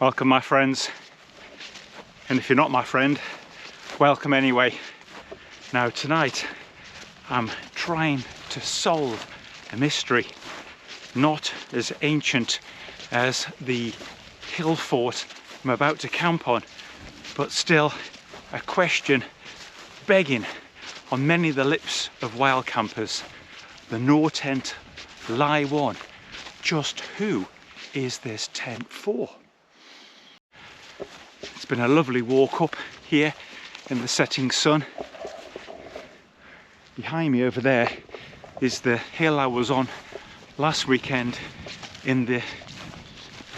Welcome my friends, and if you're not my friend, welcome anyway. Now tonight I'm trying to solve a mystery, not as ancient as the hill fort I'm about to camp on, but still a question begging on many of the lips of wild campers. The NORTENT LY one. Just who is this tent for? It's been a lovely walk up here in the setting sun. Behind me over there is the hill I was on last weekend in the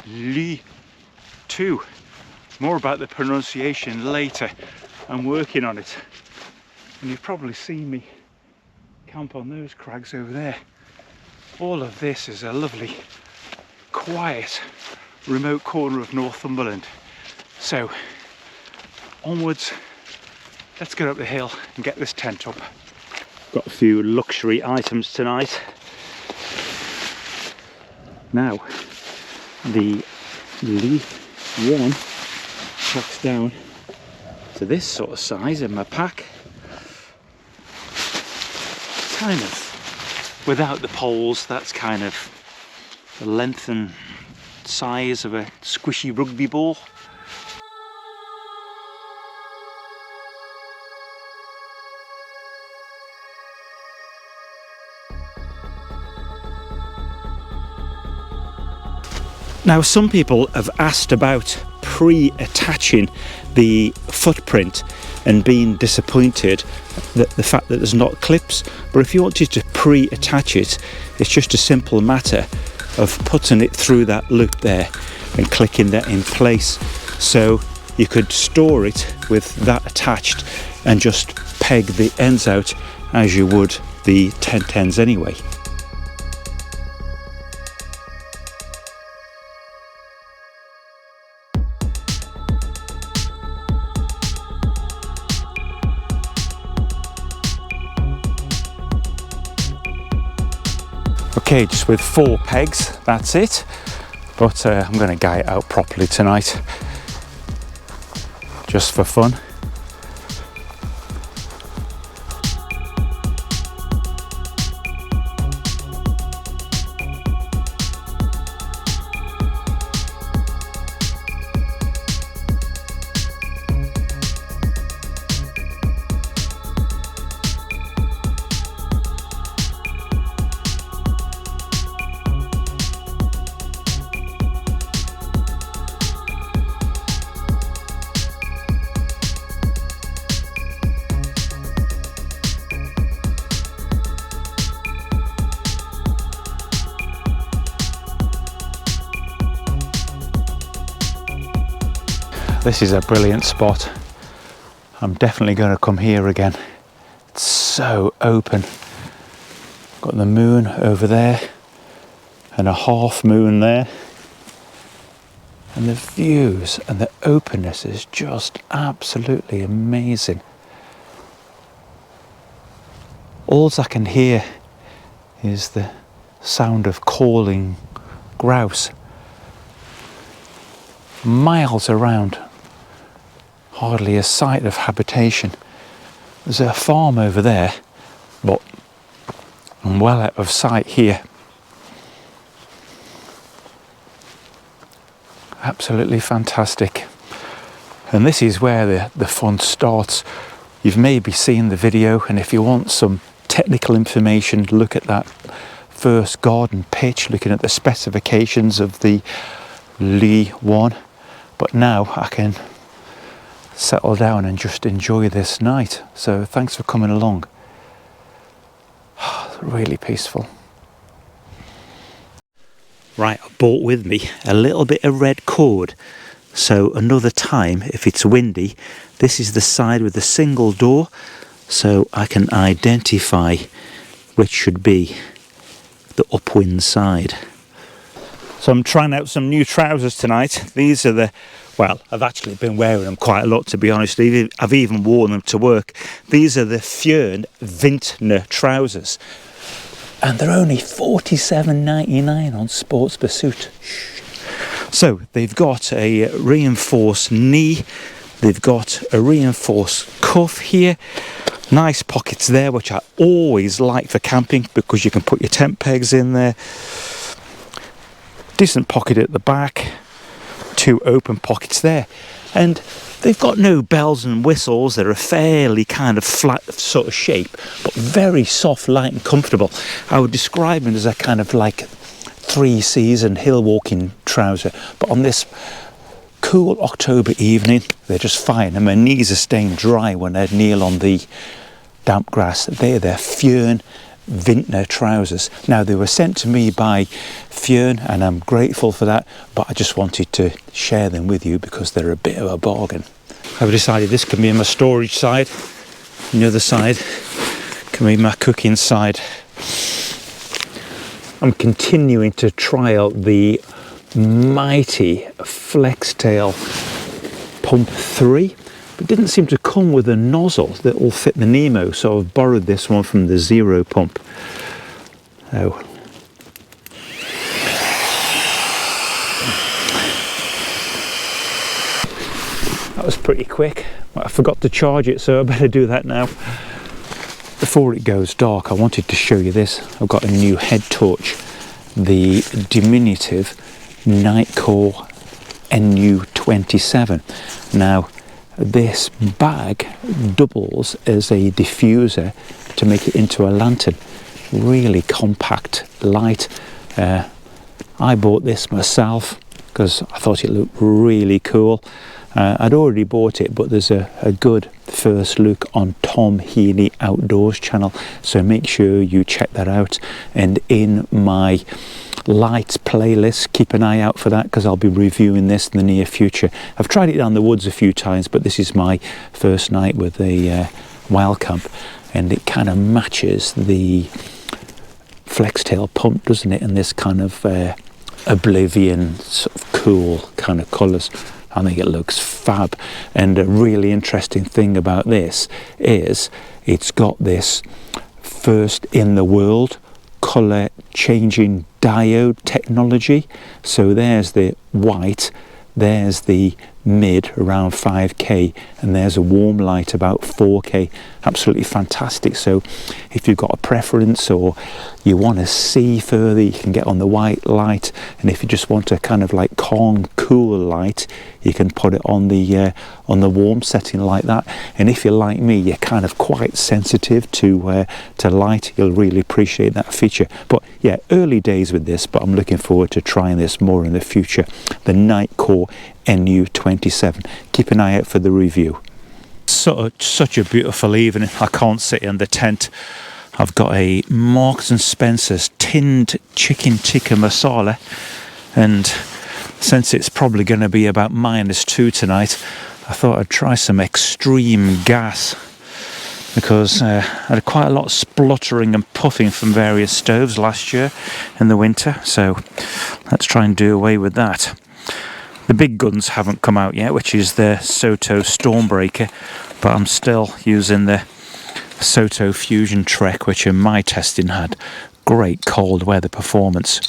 Ly 2. More about the pronunciation later. I'm working on it. And you've probably seen me camp on those crags over there. All of this is a lovely, quiet, remote corner of Northumberland. So, onwards, let's get up the hill and get this tent up. Got a few luxury items tonight. Now, the Ly 1 tracks down to this sort of size in my pack. Kind of without the poles, that's kind of the length and size of a squishy rugby ball. Now some people have asked about pre-attaching the footprint and being disappointed that the fact that there's not clips, but if you wanted to pre-attach it, it's just a simple matter of putting it through that loop there and clicking that in place. So you could store it with that attached and just peg the ends out as you would the tent ends anyway. Okay, just with 4 pegs, that's it. But I'm going to guy it out properly tonight, just for fun. This is a brilliant spot. I'm definitely going to come here again. It's so open. Got the moon over there and a half moon there. And the views and the openness is just absolutely amazing. All I can hear is the sound of calling grouse. Miles around. Hardly a sight of habitation. There's a farm over there, but I'm well out of sight here. Absolutely fantastic. And this is where the fun starts. You've maybe seen the video, and if you want some technical information, look at that first garden pitch, looking at the specifications of the Ly 1. But now I can settle down and just enjoy this night. So thanks for coming along. Really peaceful. Right, I brought with me a little bit of red cord. So another time, if it's windy, this is the side with the single door, so I can identify which should be the upwind side. So I'm trying out some new trousers tonight. These are the, well, I've actually been wearing them quite a lot, to be honest. I've even worn them to work. These are the Fjern Vintner trousers. And they're only $47.99 on Sports Pursuit. So they've got a reinforced knee, they've got a reinforced cuff here, nice pockets there, which I always like for camping because you can put your tent pegs in there. Decent pocket at the back, 2 open pockets there, and they've got no bells and whistles. They're a fairly kind of flat sort of shape, but very soft, light and comfortable. I would describe them as a kind of like 3-season hill walking trouser, but on this cool October evening they're just fine, and my knees are staying dry when I kneel on the damp grass. They're Fjern Vintner trousers. Now, they were sent to me by Fjern and I'm grateful for that, but I just wanted to share them with you because they're a bit of a bargain. I've decided this can be my storage side, and the other side can be my cooking side. I'm continuing to try out the mighty Flextail Pump 3, but didn't seem to come with a nozzle that will fit the Nemo, so I've borrowed this one from the Zero Pump. Oh. That was pretty quick. I forgot to charge it, so I better do that now. Before it goes dark, I wanted to show you this. I've got a new head torch, the diminutive Nightcore NU27. Now, this bag doubles as a diffuser to make it into a lantern. Really compact, light. I bought this myself because I thought it looked really cool. I'd already bought it, but there's a good first look on Tom Heaney Outdoors channel, so make sure you check that out. And in my lights playlist, keep an eye out for that because I'll be reviewing this in the near future. I've tried it down the woods a few times, but this is my first night with the WILDCAMP, and it kind of matches the Flextail Pump, doesn't it, in this kind of oblivion sort of cool kind of colours. I think it looks fab. And a really interesting thing about this is it's got this first in the world colour changing diode technology. So there's the white, there's the mid around 5k, and there's a warm light about 4k. Absolutely fantastic. So if you've got a preference or you want to see further, you can get on the white light, and if you just want a kind of like calm, cool light, you can put it on the warm setting like that. And if you're like me, you're kind of quite sensitive to light, you'll really appreciate that feature. But yeah, early days with this, but I'm looking forward to trying this more in the future. The Nightcore NU27. Keep an eye out for the review. Such a beautiful evening. I can't sit in the tent. I've got a Marks and Spencer's tinned chicken tikka masala, and since it's probably going to be about -2 tonight, I thought I'd try some extreme gas because I had quite a lot of spluttering and puffing from various stoves last year in the winter, so let's try and do away with that. The big guns haven't come out yet, which is the Soto Stormbreaker, but I'm still using the Soto Fusion Trek, which in my testing had great cold weather performance.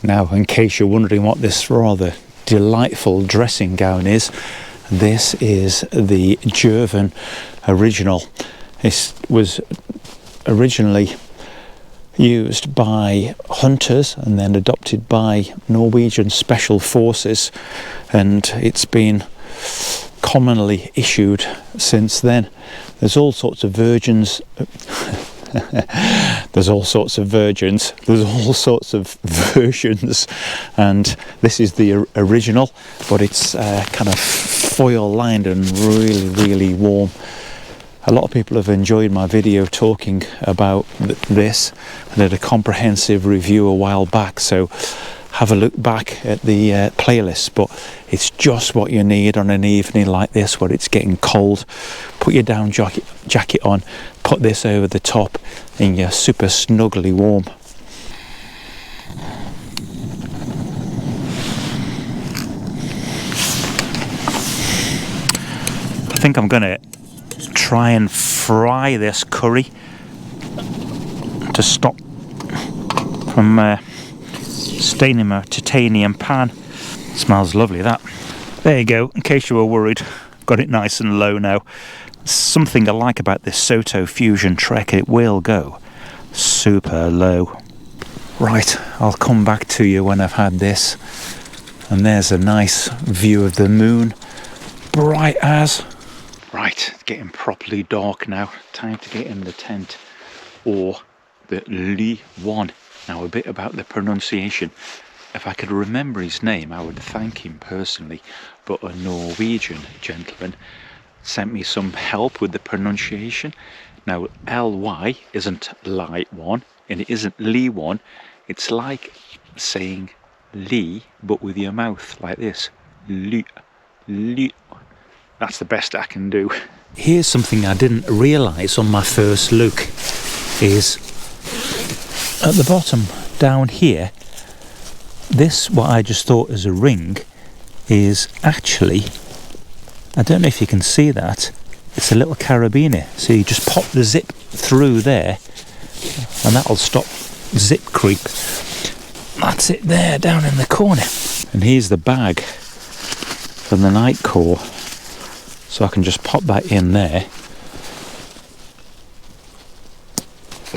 Now, in case you're wondering what this rather delightful dressing gown is, this is the Jerven original. This was originally used by hunters and then adopted by Norwegian Special Forces, and it's been commonly issued since then. There's all sorts of versions. There's all sorts of versions, and this is the original, but it's kind of foil lined and really warm. A lot of people have enjoyed my video talking about this. I did a comprehensive review a while back, so have a look back at the playlist. But it's just what you need on an evening like this where it's getting cold. Put your down jacket on, put this over the top, and you're super snugly warm. I think I'm gonna try and fry this curry to stop from staining my titanium pan. Smells lovely, that. There you go, in case you were worried. Got it nice and low now. Something I like about this Soto Fusion Trek, it will go super low. Right, I'll come back to you when I've had this. And there's a nice view of the moon, bright as. Right, it's getting properly dark now. Time to get in the tent, or the Ly 1. Now a bit about the pronunciation. If I could remember his name, I would thank him personally, but a Norwegian gentleman sent me some help with the pronunciation. Now LY isn't Ly 1, and it isn't Ly 1. It's like saying Lee, but with your mouth like this. Ly, Ly. That's the best I can do. Here's something I didn't realise on my first look, is at the bottom down here, this, what I just thought is a ring, is actually, I don't know if you can see that, it's a little carabiner. So you just pop the zip through there and that'll stop zip creep. That's it there, down in the corner. And here's the bag from the night core. So I can just pop that in there,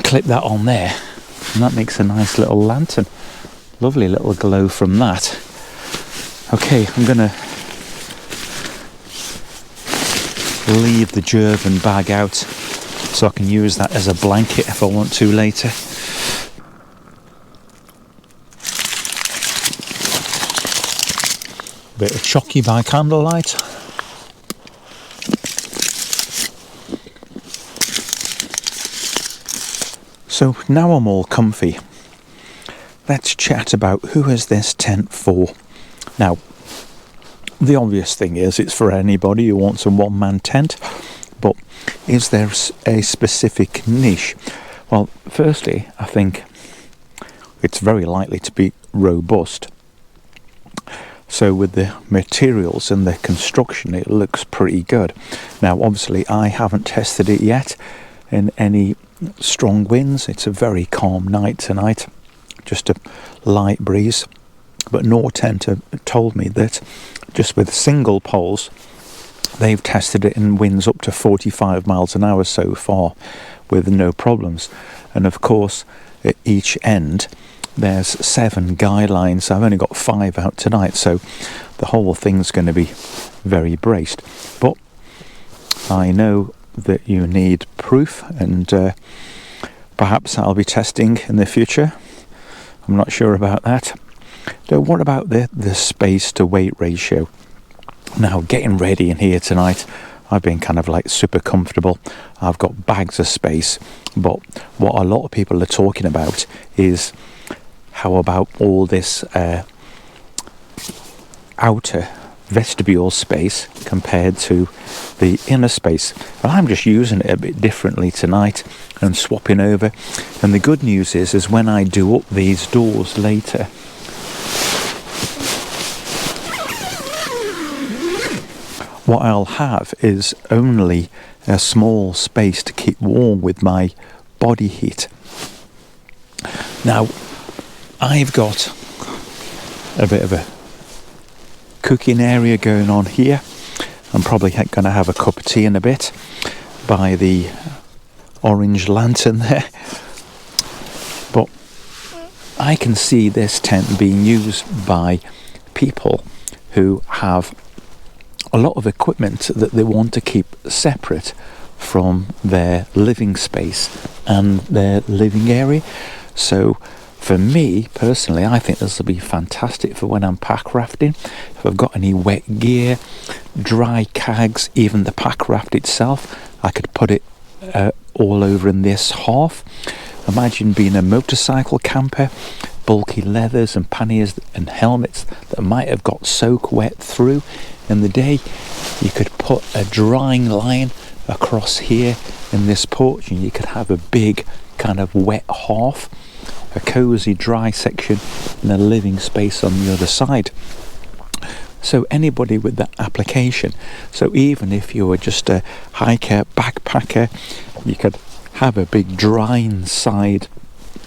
clip that on there, and that makes a nice little lantern. Lovely little glow from that. Okay, I'm gonna leave the German bag out so I can use that as a blanket if I want to later. Bit of chocky by candlelight. So now I'm all comfy. Let's chat about who is this tent for. Now, the obvious thing is it's for anybody who wants a one-man tent, but is there a specific niche? Well, firstly, I think it's very likely to be robust. So with the materials and the construction, it looks pretty good. Now, obviously, I haven't tested it yet in any strong winds. It's a very calm night tonight, just a light breeze. But NORTENT told me that just with single poles, they've tested it in winds up to 45 miles an hour so far with no problems. And of course, at each end, there's 7 guidelines. I've only got 5 out tonight, so the whole thing's going to be very braced. But I know that you need proof, and perhaps I'll be testing in the future. I'm not sure about that. So what about the space to weight ratio? Now, getting ready in here tonight, I've been kind of like super comfortable. I've got bags of space, but what a lot of people are talking about is how about all this outer vestibule space compared to the inner space. Well, I'm just using it a bit differently tonight and swapping over. And the good news is when I do up these doors later, what I'll have is only a small space to keep warm with my body heat. Now, I've got a bit of a cooking area going on here. I'm probably going to have a cup of tea in a bit by the orange lantern there. But I can see this tent being used by people who have a lot of equipment that they want to keep separate from their living space and their living area. So for me personally, I think this will be fantastic for when I'm pack rafting. If I've got any wet gear, dry cags, even the pack raft itself, I could put it all over in this half. Imagine being a motorcycle camper, bulky leathers and panniers and helmets that might have got soak wet through in the day. You could put a drying line across here in this porch and you could have a big kind of wet half, a cosy dry section and a living space on the other side. So anybody with that application, so even if you were just a hiker, backpacker, you could have a big drying side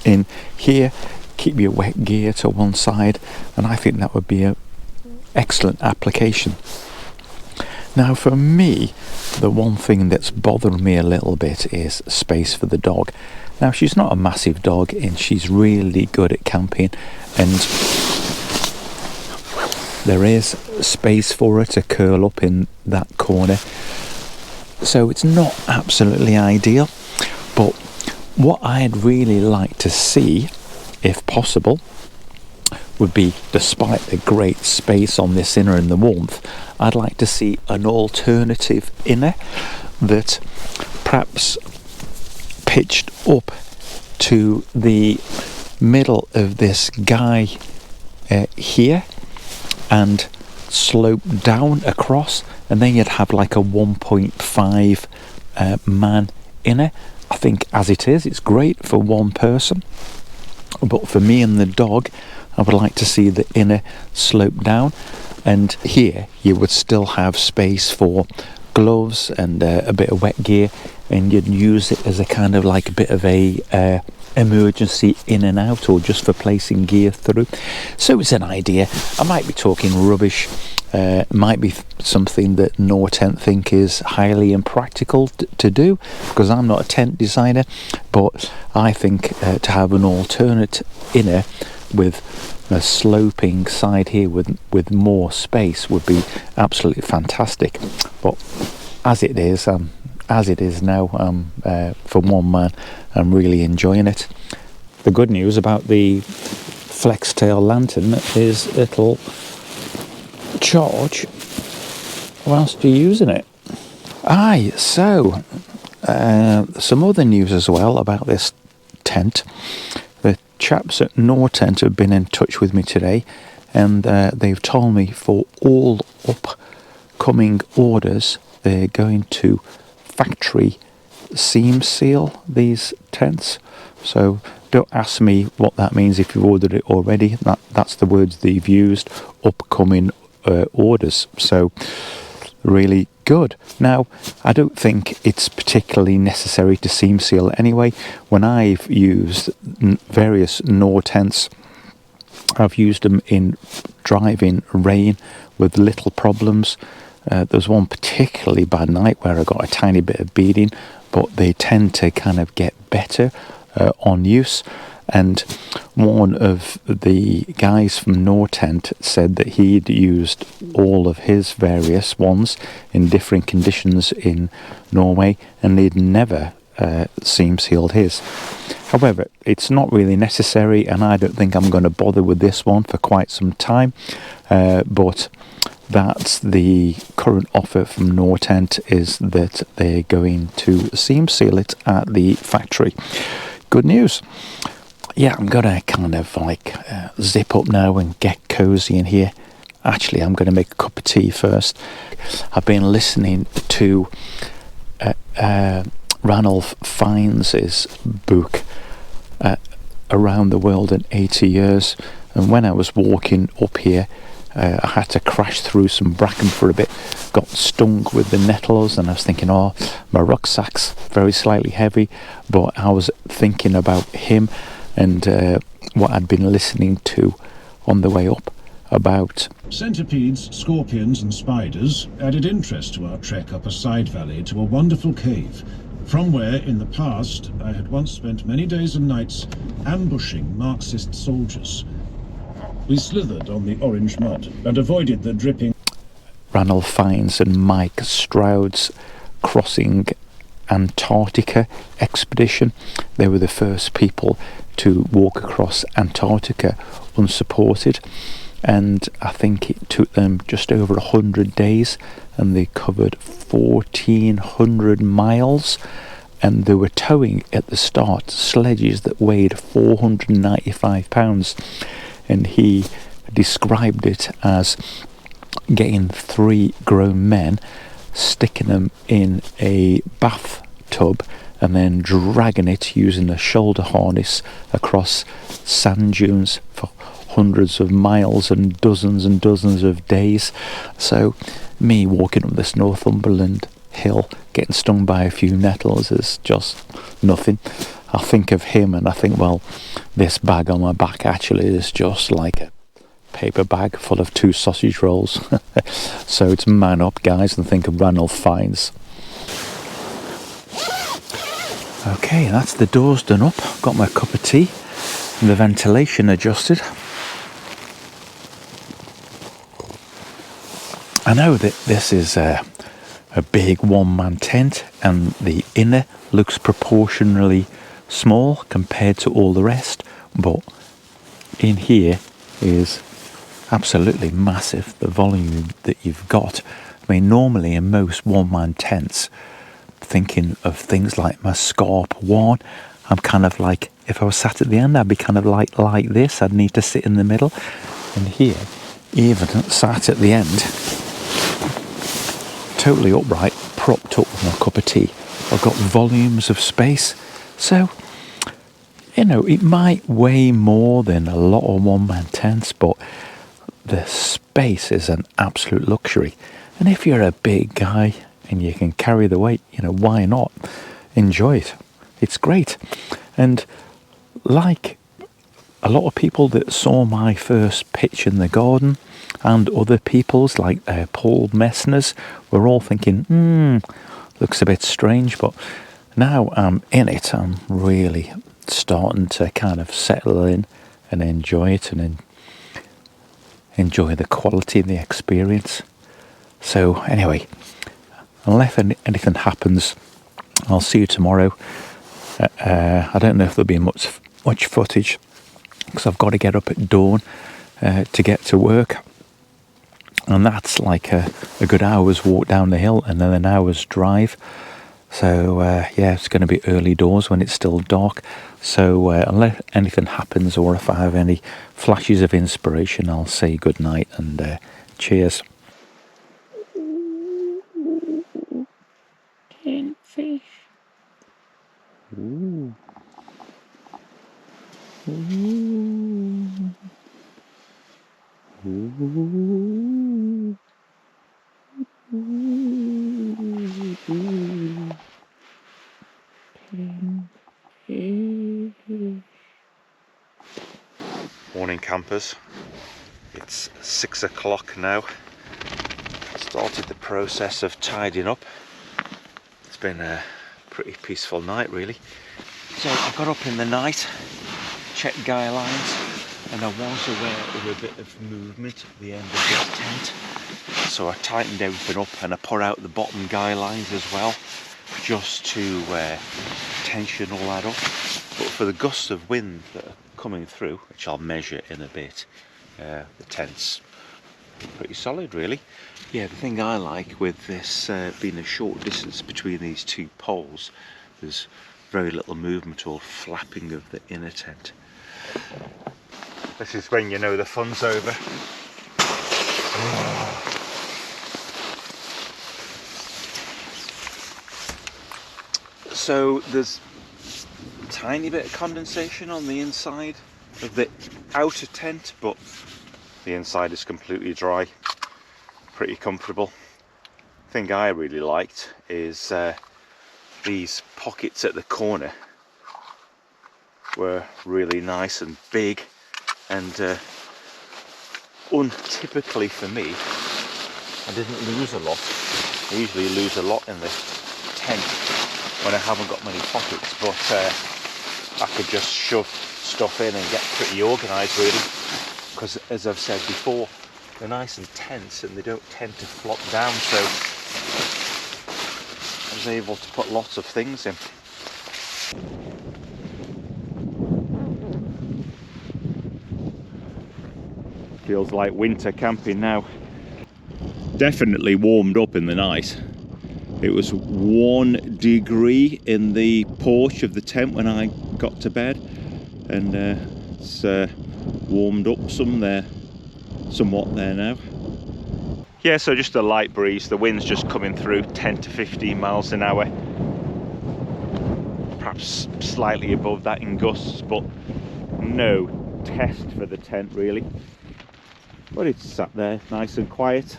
in here, keep your wet gear to one side, and I think that would be an excellent application. Now for me, the one thing that's bothered me a little bit is space for the dog. Now she's not a massive dog and she's really good at camping, and there is space for her to curl up in that corner. So it's not absolutely ideal, but what I'd really like to see, if possible, would be, despite the great space on this inner and the warmth, I'd like to see an alternative inner that perhaps pitched up to the middle of this guy here and sloped down across, and then you'd have like a 1.5 man inner. I think as it is, it's great for one person, but for me and the dog, I would like to see the inner slope down, and here you would still have space for gloves and a bit of wet gear, and you'd use it as a kind of like a bit of a emergency in and out, or just for placing gear through. So it's an idea. I might be talking rubbish. Might be something that NORTENT think is highly impractical to do, because I'm not a tent designer, but I think to have an alternate inner with a sloping side here with more space would be absolutely fantastic. But as it is now, for one man, I'm really enjoying it. The good news about the flex tail lantern is it'll charge whilst you're using it. Aye, so some other news as well about this tent. The chaps at NORTENT have been in touch with me today, and they've told me for all upcoming orders they're going to factory seam seal these tents. So don't ask me what that means if you've ordered it already. That's the words they've used, upcoming orders. So really good. Now, I don't think it's particularly necessary to seam seal anyway. When I've used various NORTENTs, I've used them in driving rain with little problems. There was one particularly bad night where I got a tiny bit of beading, but they tend to kind of get better on use. And one of the guys from NORTENT said that he'd used all of his various ones in different conditions in Norway, and he'd never seam sealed his. However, it's not really necessary, and I don't think I'm going to bother with this one for quite some time, but that's the current offer from NORTENT, is that they're going to seam seal it at the factory. Good news. Yeah, I'm going to kind of like zip up now and get cozy in here. Actually, I'm going to make a cup of tea first. I've been listening to Ranulph Fiennes' book, Around the World in 80 Years. And when I was walking up here, I had to crash through some bracken for a bit, got stung with the nettles, and I was thinking, oh, my rucksack's very slightly heavy, but I was thinking about him and what I'd been listening to on the way up about centipedes, scorpions and spiders added interest to our trek up a side valley to a wonderful cave, from where in the past I had once spent many days and nights ambushing Marxist soldiers. We slithered on the orange mud and avoided the dripping. Ranulph Fiennes and Mike Stroud's crossing Antarctica expedition. They were the first people to walk across Antarctica unsupported, and I think it took them just over 100 days, and they covered 1,400 miles, and they were towing at the start sledges that weighed 495 pounds, and he described it as getting 3 grown men, sticking them in a bathtub and then dragging it using a shoulder harness across sand dunes for hundreds of miles and dozens of days. So me walking up this Northumberland hill getting stung by a few nettles is just nothing. I think of him and I think, well, this bag on my back actually is just like a paper bag full of 2 sausage rolls. So it's man up, guys, and think of Ranulph Fiennes. Okay, that's the doors done up. Got my cup of tea and the ventilation adjusted. I know that this is a big one-man tent and the inner looks proportionally small compared to all the rest, but in here is absolutely massive, the volume that you've got. I mean, normally in most one-man tents, thinking of things like my Scarp 1, I'm kind of like, if I was sat at the end, I'd be kind of like this. I'd need to sit in the middle. And here, even sat at the end, totally upright, propped up with my cup of tea, I've got volumes of space. So, you know, it might weigh more than a lot of one-man tents, but the space is an absolute luxury. And if you're a big guy and you can carry the weight, you know, why not? Enjoy it. It's great. And like a lot of people that saw my first pitch in the garden and other people's like Paul Messner's, we're all thinking, looks a bit strange, but now I'm in it, I'm really starting to kind of settle in and enjoy it and enjoy the quality and the experience. So anyway, unless anything happens, I'll see you tomorrow. I don't know if there'll be much footage because I've got to get up at dawn to get to work, and that's like a good hour's walk down the hill and then an hour's drive. So yeah, it's going to be early doors when it's still dark. So unless anything happens or if I have any flashes of inspiration, I'll say good night and cheers. Fish. Ooh. Ooh. Ooh. Ooh. Morning campers, it's 6 o'clock now. Started the process of tidying up. It's been a pretty peaceful night really. So I got up in the night, checked guy lines, and I was aware of a bit of movement at the end of this tent. So I tightened everything up and I put out the bottom guy lines as well, just to tension all that up. But for the gusts of wind that are coming through, which I'll measure in a bit, the tent's pretty solid really. Yeah, the thing I like with this being a short distance between these 2 poles, there's very little movement or flapping of the inner tent. This is when you know the fun's over. So there's a tiny bit of condensation on the inside of the outer tent, but the inside is completely dry, pretty comfortable. The thing I really liked is these pockets at the corner were really nice and big, and untypically for me, I didn't lose a lot. I usually lose a lot in the tent when I haven't got many pockets, but I could just shove stuff in and get pretty organised really, because as I've said before, they're nice and tense and they don't tend to flop down, so I was able to put lots of things in. Feels like winter camping now. Definitely warmed up in the night. It was 1 degree in the porch of the tent when I got to bed, and it's warmed up somewhat there now. Yeah, so just a light breeze. The wind's just coming through 10 to 15 miles an hour. perhaps slightly above that in gusts, but no test for the tent really. But it's sat there nice and quiet.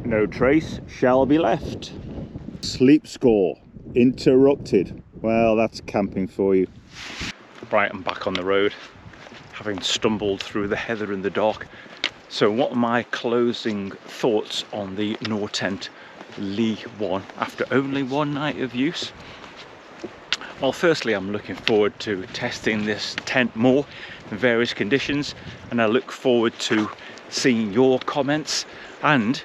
No trace shall be left. Sleep score interrupted. Well, that's camping for you. Right, I'm back on the road, having stumbled through the heather in the dark. So what are my closing thoughts on the NORTENT LY 1 after only one night of use? Well, firstly, I'm looking forward to testing this tent more in various conditions, and I look forward to seeing your comments, and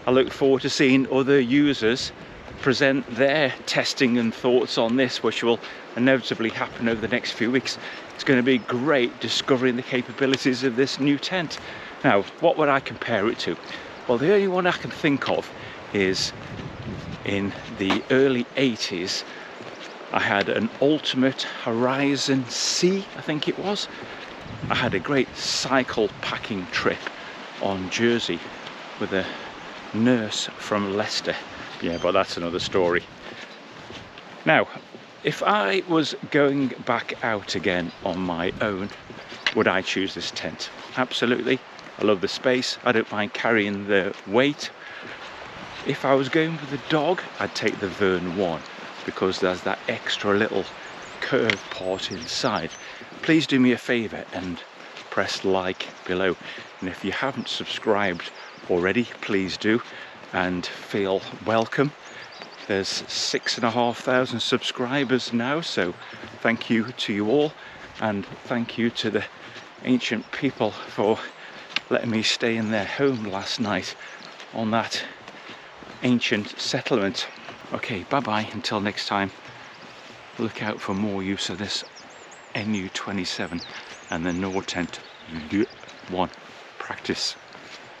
I look forward to seeing other users present their testing and thoughts on this, which will inevitably happen over the next few weeks. It's going to be great discovering the capabilities of this new tent. Now, what would I compare it to? Well, the only one I can think of is in the early 80s. I had an Ultimate Horizon C, I think it was. I had a great cycle packing trip on Jersey with a nurse from Leicester. Yeah, but that's another story. Now, if I was going back out again on my own, would I choose this tent? Absolutely. I love the space. I don't mind carrying the weight. If I was going with the dog, I'd take the Vern 1 because there's that extra little curved part inside. Please do me a favour and press like below. And if you haven't subscribed already, please do, and feel welcome. There's 6,500 subscribers now, so thank you to you all, and thank you to the ancient people for letting me stay in their home last night on that ancient settlement. Okay, bye bye until next time. Look out for more use of this NU27 and the NORTENT LY 1 practice.